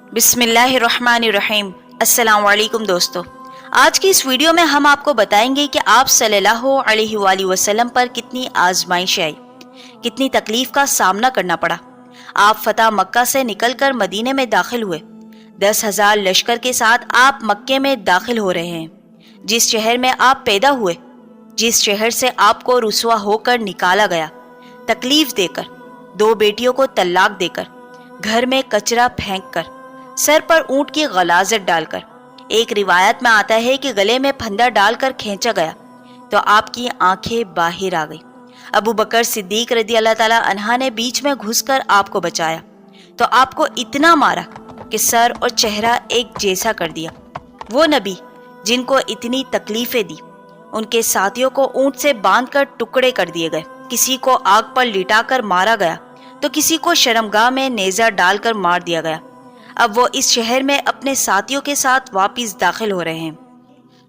बिस्मिल्लाहिर्रहमानिर्रहीम। अस्सलाम वालेकुम दोस्तों, आज की इस वीडियो में हम आपको बताएंगे कि आप सल्लल्लाहु अलैहि वसल्लम पर कितनी आजमाइश आई, कितनी तकलीफ का सामना करना पड़ा। आप फतह मक्का से निकलकर मदीने में दाखिल हुए। 10,000 लश्कर के साथ आप मक्के में दाखिल हो रहे हैं। जिस शहर में आप पैदा हुए, जिस शहर से आपको रुसवा होकर निकाला गया, तकलीफ देकर, 2 बेटियों को तलाक देकर, घर में कचरा फेंक कर, सर पर ऊंट की गलाजत डालकर, एक रिवायत में आता है कि गले में फंदा डालकर खींचा गया तो आपकी आंखें बाहर आ गई। अबू बकर सिद्दीक रदी अल्लाह ताला अन्हा ने बीच में घुसकर आपको बचाया तो आपको इतना मारा कि सर और चेहरा एक जैसा कर दिया। वो नबी जिनको इतनी तकलीफें दी, उनके साथियों को ऊंट से बांधकर टुकड़े कर दिए गए। किसी को आग पर लिटाकर मारा गया तो किसी को शर्मगाह में नेजा डालकर मार दिया गया। अब वो इस शहर में अपने साथियों के साथ वापस दाखिल हो रहे हैं।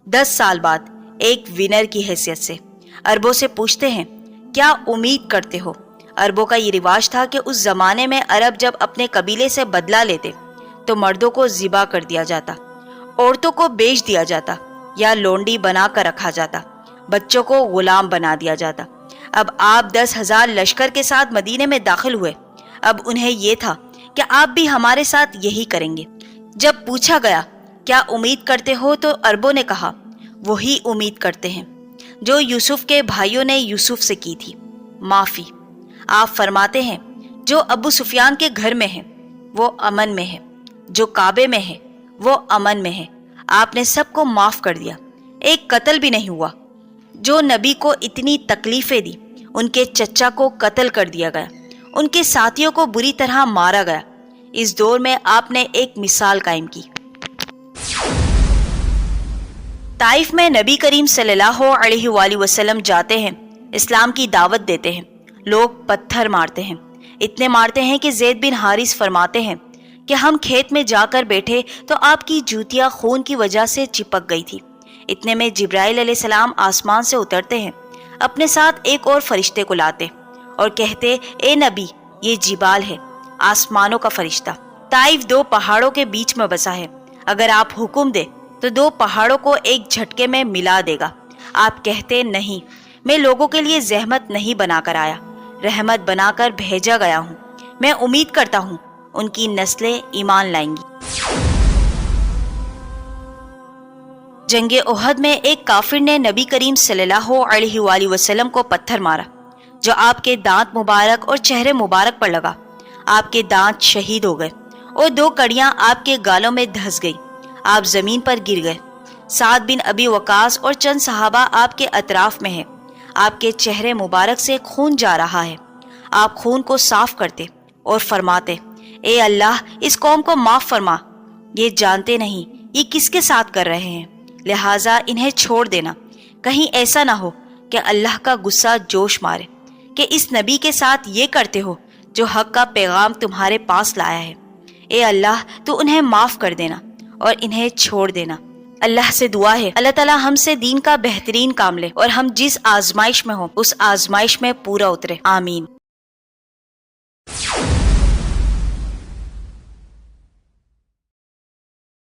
10 साल बाद एक विनर की हैसियत से अरबों से पूछते हैं, क्या उम्मीद करते हो? अरबों का ये रिवाज था कि उस जमाने में अरब जब अपने कबीले से बदला लेते तो मर्दों को ज़िबा कर दिया जाता, औरतों को बेच दिया जाता या लोंडी बना कर रखा जाता, बच्चों को गुलाम बना दिया जाता। अब आप 10,000 लश्कर के साथ मदीने में दाखिल हुए। अब उन्हें यह था कि आप भी हमारे साथ यही करेंगे। जब पूछा गया क्या उम्मीद करते हो तो अरबों ने कहा, वही उम्मीद करते हैं जो यूसुफ के भाइयों ने यूसुफ से की थी, माफी। आप फरमाते हैं, जो अबू सुफियान के घर में है वो अमन में है, जो काबे में है वो अमन में है। आपने सबको माफ कर दिया, एक कत्ल भी नहीं हुआ। जो नबी को इतनी तकलीफें दी, उनके चचा को कत्ल कर दिया गया, उनके साथियों को बुरी तरह मारा गया। इस दौर में आपने एक मिसाल कायम की। ताइफ में नबी करीम सल्लल्लाहु अलैहि वसल्लम जाते हैं, इस्लाम की दावत देते हैं। लोग पत्थर मारते हैं, इतने मारते हैं कि ज़ैद बिन हारिस फरमाते हैं कि हम खेत में जाकर बैठे तो आपकी जूतियाँ खून की वजह से चिपक गई थी। इतने में जिब्राइल अलैहिस्सलाम आसमान से उतरते हैं, अपने साथ एक और फरिश्ते को लाते और कहते, ए नबी, ये जिबाल है, आसमानों का फरिश्ता। ताइफ 2 पहाड़ों के बीच में बसा है, अगर आप हुक्म दे तो 2 पहाड़ों को एक झटके में मिला देगा। आप कहते, नहीं, मैं लोगों के लिए जहमत नहीं बनाकर आया, रहमत बनाकर भेजा गया हूँ। मैं उम्मीद करता हूँ उनकी नस्लें ईमान लाएंगी। जंगे ओहद में एक काफिर ने नबी करीम सल्लल्लाहु अलैहि वसल्लम को पत्थर मारा, जो आपके दांत मुबारक और चेहरे मुबारक पर लगा। आपके दांत शहीद हो गए और 2 कड़ियां आपके गालों में धंस गई। आप जमीन पर गिर गए। साद बिन अबी वकास और चंद सहाबा आपके अतराफ में हैं। आपके चेहरे मुबारक से खून जा रहा है। आप खून को साफ करते और फरमाते, ए अल्लाह, इस कौम को माफ फरमा। ये जानते नहीं ये किसके साथ कर रहे हैं, लिहाजा इन्हें छोड़ देना। कहीं ऐसा ना हो कि अल्लाह का गुस्सा जोश मारे कि इस नबी के साथ ये करते हो जो हक का पैगाम तुम्हारे पास लाया है। ए अल्लाह, तू उन्हें माफ कर देना और इन्हें छोड़ देना। अल्लाह से दुआ है, अल्लाह ताला हमसे दीन का बेहतरीन काम ले और हम जिस आजमाइश में हो उस आजमाइश में पूरा उतरे। आमीन।